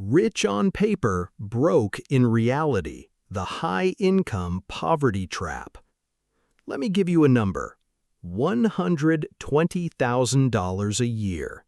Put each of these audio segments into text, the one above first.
Rich on paper, broke in reality. The high-income poverty trap. Let me give you a number. $120,000 a year.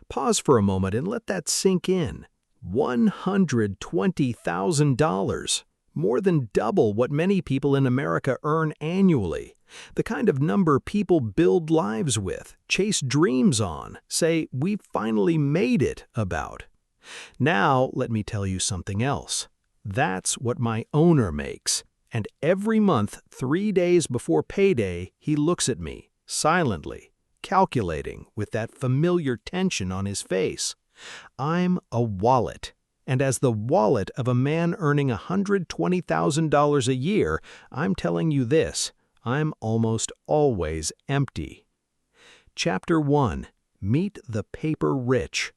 Pause for a moment and let that sink in. $120,000. More than double what many people in America earn annually. The kind of number people build lives with, chase dreams on, say, "We've finally made it" about. Now, let me tell you something else. That's what my owner makes. And every month, 3 days before payday, he looks at me, silently, calculating, with that familiar tension on his face. I'm a wallet. And as the wallet of a man earning $120,000 a year, I'm telling you this, I'm almost always empty. Chapter 1. Meet the Paper Rich.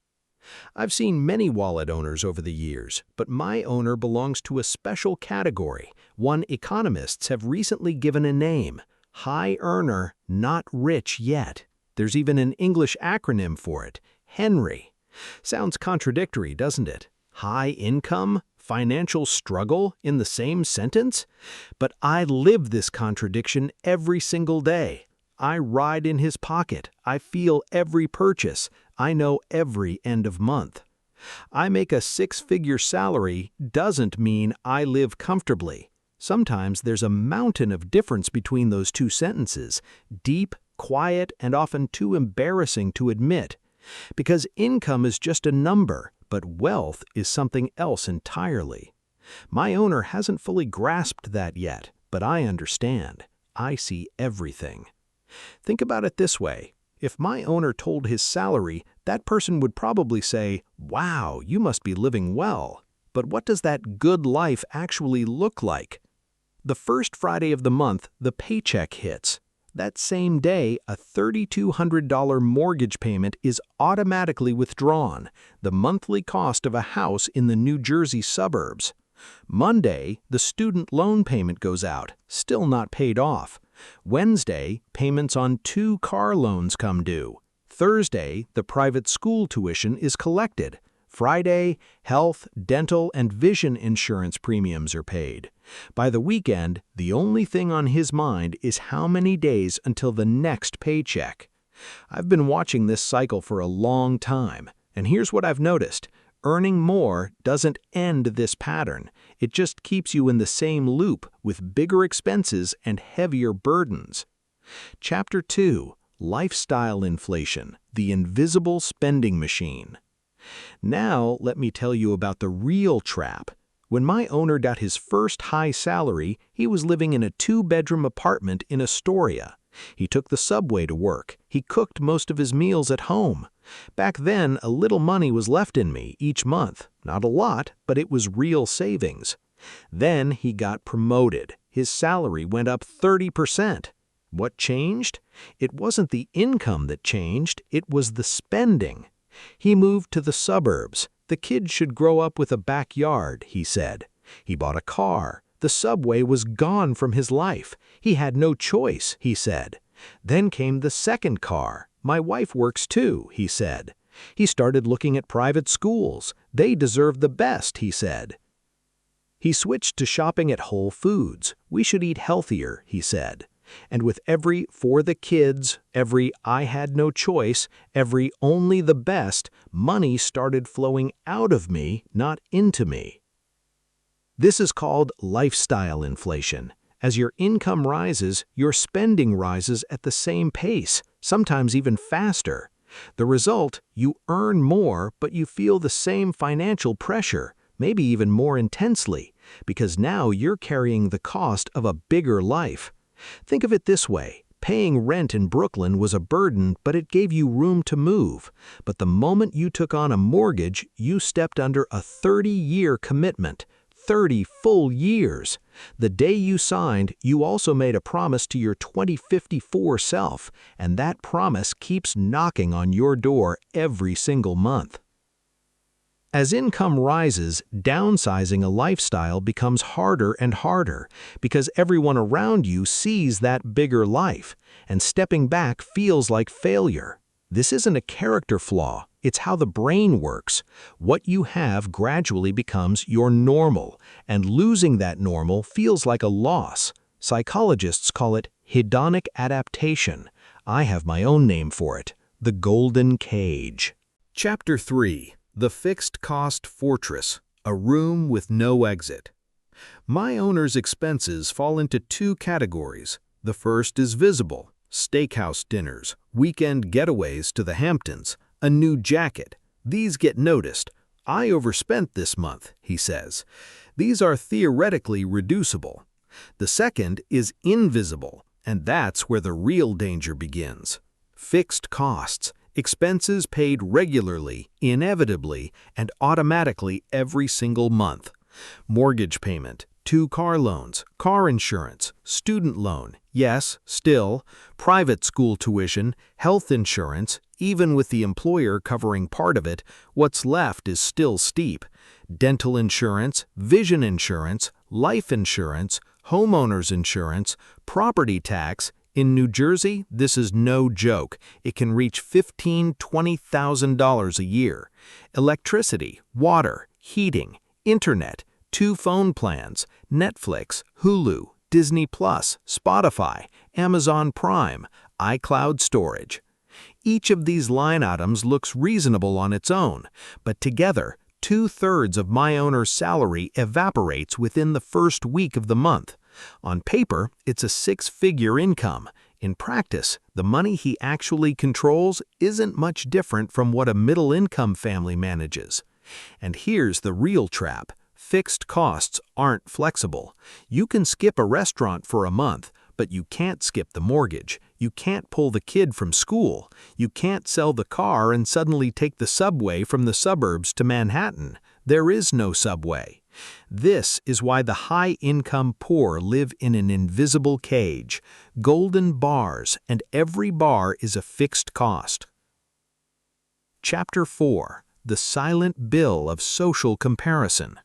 I've seen many wallet owners over the years, but my owner belongs to a special category, one economists have recently given a name: high earner, not rich yet. There's even an English acronym for it, Henry. Sounds contradictory, doesn't it? High income, financial struggle in the same sentence? But I live this contradiction every single day. I ride in his pocket. I feel every purchase. I know every end of month. I make a 6-figure salary doesn't mean I live comfortably. Sometimes there's a mountain of difference between those two sentences, deep, quiet, and often too embarrassing to admit. Because income is just a number, but wealth is something else entirely. My owner hasn't fully grasped that yet, but I understand. I see everything. Think about it this way. If my owner told his salary, that person would probably say, "Wow, you must be living well." But what does that good life actually look like? The first Friday of the month, the paycheck hits. That same day, a $3,200 mortgage payment is automatically withdrawn, the monthly cost of a house in the New Jersey suburbs. Monday, the student loan payment goes out, still not paid off. Wednesday, payments on 2 car loans come due. Thursday, the private school tuition is collected. Friday, health, dental, and vision insurance premiums are paid. By the weekend, the only thing on his mind is how many days until the next paycheck. I've been watching this cycle for a long time, and here's what I've noticed. Earning more doesn't end this pattern. It just keeps you in the same loop with bigger expenses and heavier burdens. Chapter 2. Lifestyle Inflation, the Invisible Spending Machine. Now, let me tell you about the real trap. When my owner got his first high salary, he was living in a 2-bedroom apartment in Astoria. He took the subway to work. He cooked most of his meals at home. Back then, a little money was left in me each month. Not a lot, but it was real savings. Then he got promoted. His salary went up 30%. What changed? It wasn't the income that changed, it was the spending. He moved to the suburbs. The kids should grow up with a backyard, he said. He bought a car. The subway was gone from his life. He had no choice, he said. Then came the second car. My wife works too, he said. He started looking at private schools. They deserve the best, he said. He switched to shopping at Whole Foods. We should eat healthier, he said. And with every "for the kids," every "I had no choice," every "only the best," money started flowing out of me, not into me. This is called lifestyle inflation. As your income rises, your spending rises at the same pace, sometimes even faster. The result, you earn more, but you feel the same financial pressure, maybe even more intensely, because now you're carrying the cost of a bigger life. Think of it this way. Paying rent in Brooklyn was a burden, but it gave you room to move. But the moment you took on a mortgage, you stepped under a 30-year commitment. 30 full years. The day you signed, you also made a promise to your 2054 self, and that promise keeps knocking on your door every single month. As income rises, downsizing a lifestyle becomes harder and harder because everyone around you sees that bigger life, and stepping back feels like failure. This isn't a character flaw, It's how the brain works. What you have gradually becomes your normal, and losing that normal feels like a loss. Psychologists call it hedonic adaptation. I have my own name for it, the golden cage. Chapter 3. The Fixed Cost Fortress, a room with no exit. My owner's expenses fall into two categories. The first is visible: steakhouse dinners, weekend getaways to the Hamptons, a new jacket. These get noticed. I overspent this month, he says. These are theoretically reducible. The second is invisible, and that's where the real danger begins. Fixed costs, expenses paid regularly, inevitably, and automatically every single month. Mortgage payment, 2 car loans, car insurance, student loan, yes, still, private school tuition, health insurance. Even with the employer covering part of it, what's left is still steep. Dental insurance, vision insurance, life insurance, homeowner's insurance, property tax. In New Jersey, this is no joke. It can reach $15,000 to $20,000 a year. Electricity, water, heating, internet, 2 phone plans, Netflix, Hulu, Disney+, Spotify, Amazon Prime, iCloud storage. Each of these line items looks reasonable on its own, but together, 2/3 of my owner's salary evaporates within the first week of the month. On paper, it's a 6-figure income. In practice, the money he actually controls isn't much different from what a middle-income family manages. And here's the real trap. Fixed costs aren't flexible. You can skip a restaurant for a month, but you can't skip the mortgage. You can't pull the kid from school. You can't sell the car and suddenly take the subway from the suburbs to Manhattan. There is no subway. This is why the high-income poor live in an invisible cage, golden bars, and every bar is a fixed cost. Chapter 4. The Silent Bill of Social Comparison.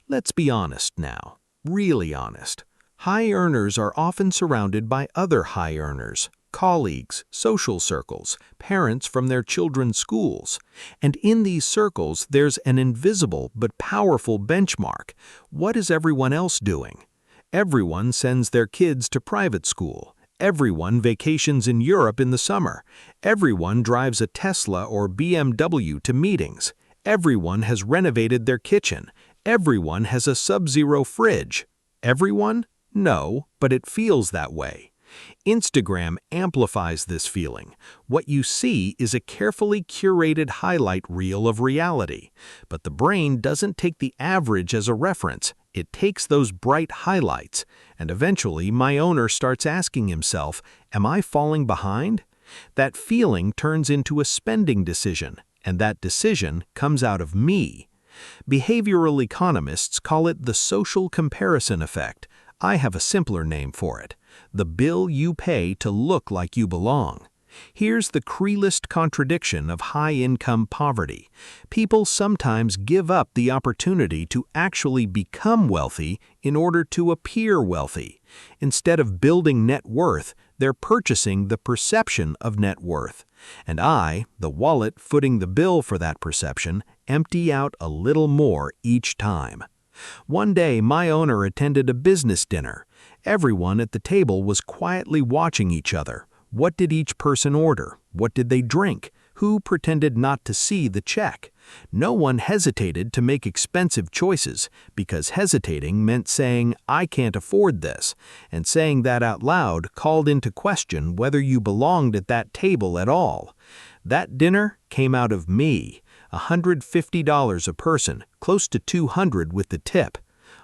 Let's be honest now, really honest. High earners are often surrounded by other high earners, colleagues, social circles, parents from their children's schools. And in these circles, there's an invisible but powerful benchmark. What is everyone else doing? Everyone sends their kids to private school. Everyone vacations in Europe in the summer. Everyone drives a Tesla or BMW to meetings. Everyone has renovated their kitchen. Everyone has a sub-zero fridge. Everyone? No, but it feels that way. Instagram amplifies this feeling. What you see is a carefully curated highlight reel of reality. But the brain doesn't take the average as a reference. It takes those bright highlights. And eventually, my owner starts asking himself, am I falling behind? That feeling turns into a spending decision, and that decision comes out of me. Behavioral economists call it the social comparison effect. I have a simpler name for it: the bill you pay to look like you belong. Here's the creelist contradiction of high-income poverty. People sometimes give up the opportunity to actually become wealthy in order to appear wealthy. Instead of building net worth, they're purchasing the perception of net worth. And I, the wallet footing the bill for that perception, empty out a little more each time. One day, my owner attended a business dinner. Everyone at the table was quietly watching each other. What did each person order? What did they drink? Who pretended not to see the check? No one hesitated to make expensive choices, because hesitating meant saying, I can't afford this, and saying that out loud called into question whether you belonged at that table at all. That dinner came out of me. $150 a person, close to $200 with the tip.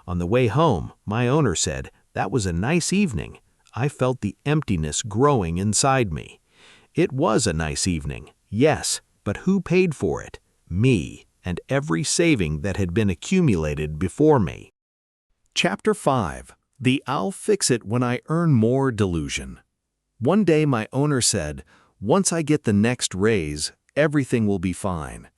On the way home, my owner said, that was a nice evening. I felt the emptiness growing inside me. It was a nice evening, yes, but who paid for it? Me, and every saving that had been accumulated before me. Chapter 5. The I'll fix it when I earn more delusion. One day my owner said, once I get the next raise, everything will be fine.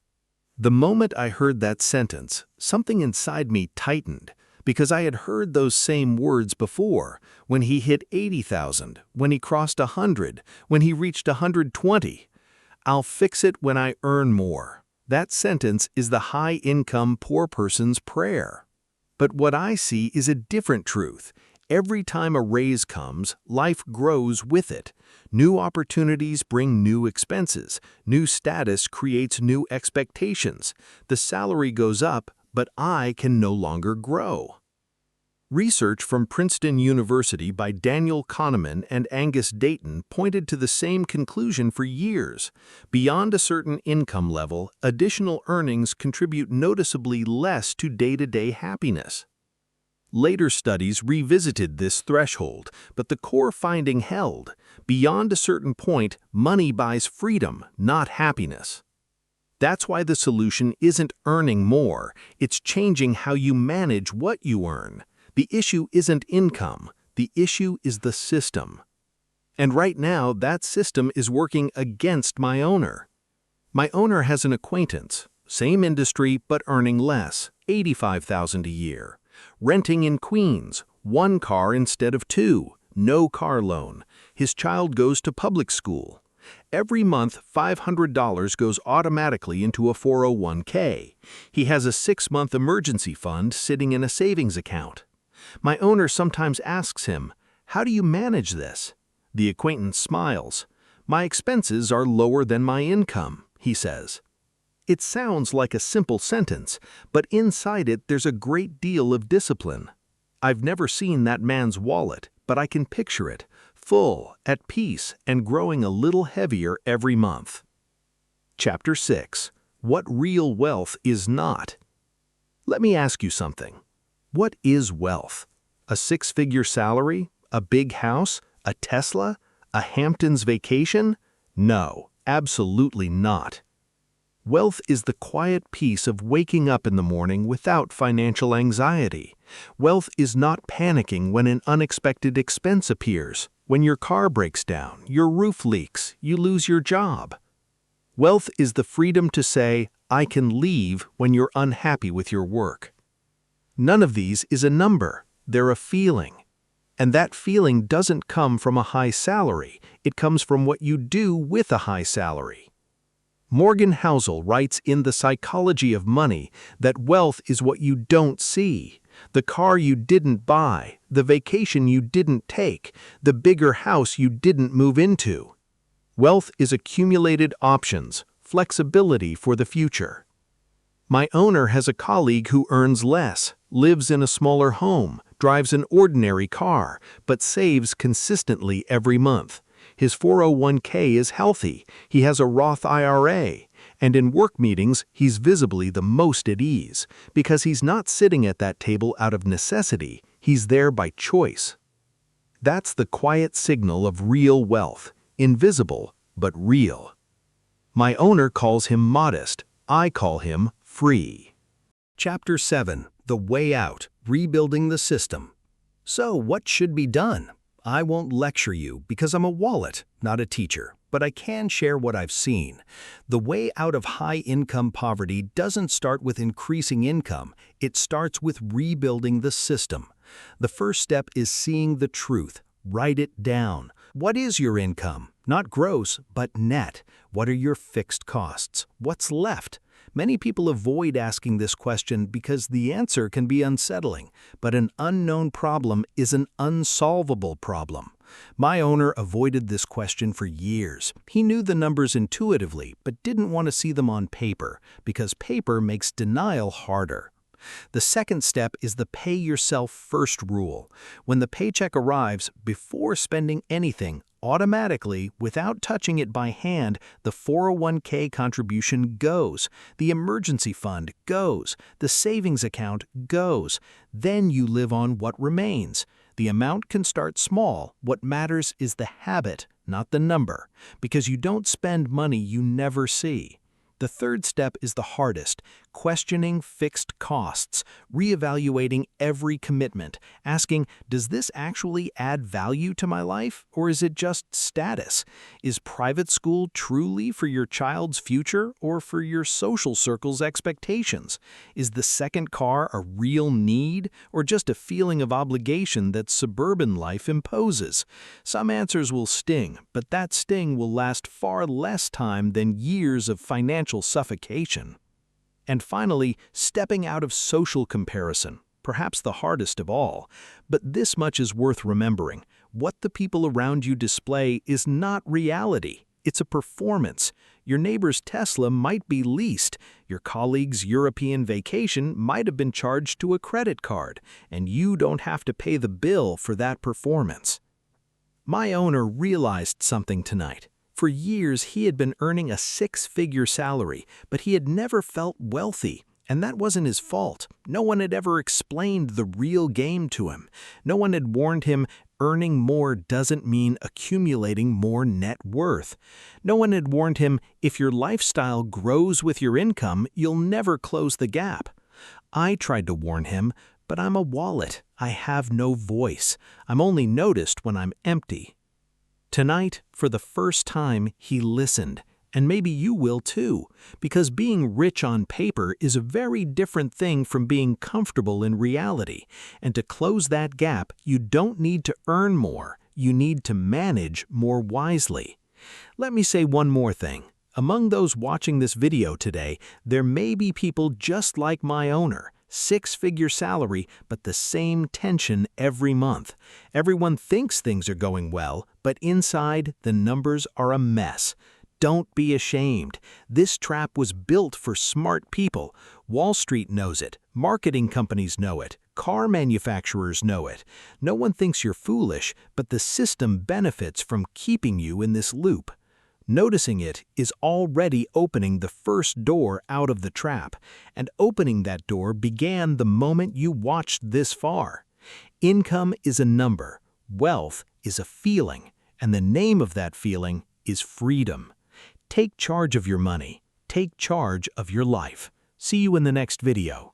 The moment I heard that sentence, something inside me tightened, because I had heard those same words before, when he hit 80,000, when he crossed 100, when he reached 120. I'll fix it when I earn more. That sentence is the high-income poor person's prayer. But what I see is a different truth. Every time a raise comes, life grows with it. New opportunities bring new expenses. New status creates new expectations. The salary goes up, but I can no longer grow. Research from Princeton University by Daniel Kahneman and Angus Dayton pointed to the same conclusion for years. Beyond a certain income level, additional earnings contribute noticeably less to day-to-day happiness. Later studies revisited this threshold, but the core finding held. Beyond a certain point, money buys freedom, not happiness. That's why the solution isn't earning more, it's changing how you manage what you earn. The issue isn't income, the issue is the system. And right now, that system is working against my owner. My owner has an acquaintance, same industry but earning less, $85,000 a year. Renting in Queens, 1 car instead of 2, no car loan. His child goes to public school. Every month, $500 goes automatically into a 401k. He has a 6-month emergency fund sitting in a savings account. My owner sometimes asks him, "How do you manage this?" The acquaintance smiles. "My expenses are lower than my income," he says. It sounds like a simple sentence, but inside it there's a great deal of discipline. I've never seen that man's wallet, but I can picture it, full, at peace, and growing a little heavier every month. Chapter 6. What Real Wealth Is Not. Let me ask you something. What is wealth? A 6-figure salary? A big house? A Tesla? A Hamptons vacation? No, absolutely not. Wealth is the quiet peace of waking up in the morning without financial anxiety. Wealth is not panicking when an unexpected expense appears, when your car breaks down, your roof leaks, you lose your job. Wealth is the freedom to say, "I can leave" when you're unhappy with your work. None of these is a number, they're a feeling. And that feeling doesn't come from a high salary, it comes from what you do with a high salary. Morgan Housel writes in The Psychology of Money that wealth is what you don't see. The car you didn't buy, the vacation you didn't take, the bigger house you didn't move into. Wealth is accumulated options, flexibility for the future. My owner has a colleague who earns less, lives in a smaller home, drives an ordinary car, but saves consistently every month. His 401k is healthy, he has a Roth IRA, and in work meetings he's visibly the most at ease, because he's not sitting at that table out of necessity, he's there by choice. That's the quiet signal of real wealth, invisible but real. My owner calls him modest, I call him free. Chapter 7. The Way Out, Rebuilding the System. So what should be done? I won't lecture you because I'm a wallet, not a teacher, but I can share what I've seen. The way out of high-income poverty doesn't start with increasing income, it starts with rebuilding the system. The first step is seeing the truth. Write it down. What is your income? Not gross, but net. What are your fixed costs? What's left? Many people avoid asking this question because the answer can be unsettling, but an unknown problem is an unsolvable problem. My owner avoided this question for years. He knew the numbers intuitively, but didn't want to see them on paper, because paper makes denial harder. The second step is the pay yourself first rule. When the paycheck arrives, before spending anything, automatically, without touching it by hand, the 401k contribution goes, the emergency fund goes, the savings account goes. Then you live on what remains. The amount can start small. What matters is the habit, not the number, because you don't spend money you never see. The third step is the hardest. questioning fixed costs, reevaluating every commitment, asking, does this actually add value to my life, or is it just status? Is private school truly for your child's future or for your social circle's expectations? Is the second car a real need or just a feeling of obligation that suburban life imposes? Some answers will sting, but that sting will last far less time than years of financial suffocation. And finally, stepping out of social comparison, perhaps the hardest of all. But this much is worth remembering. What the people around you display is not reality. It's a performance. Your neighbor's Tesla might be leased. Your colleague's European vacation might have been charged to a credit card, and you don't have to pay the bill for that performance. My owner realized something tonight. For years, he had been earning a six-figure salary, but he had never felt wealthy. And that wasn't his fault. No one had ever explained the real game to him. No one had warned him earning more doesn't mean accumulating more net worth. No one had warned him if your lifestyle grows with your income, you'll never close the gap. I tried to warn him, but I'm a wallet. I have no voice. I'm only noticed when I'm empty. Tonight, for the first time, he listened. And maybe you will too, because being rich on paper is a very different thing from being comfortable in reality. And to close that gap, you don't need to earn more. You need to manage more wisely. Let me say one more thing. Among those watching this video today, there may be people just like my owner. Six-figure salary, but the same tension every month. Everyone thinks things are going well, but inside, the numbers are a mess. Don't be ashamed. This trap was built for smart people. Wall Street knows it. Marketing companies know it. Car manufacturers know it. No one thinks you're foolish, but the system benefits from keeping you in this loop. Noticing it is already opening the first door out of the trap, and opening that door began the moment you watched this far. Income is a number, wealth is a feeling, and the name of that feeling is freedom. Take charge of your money. Take charge of your life. See you in the next video.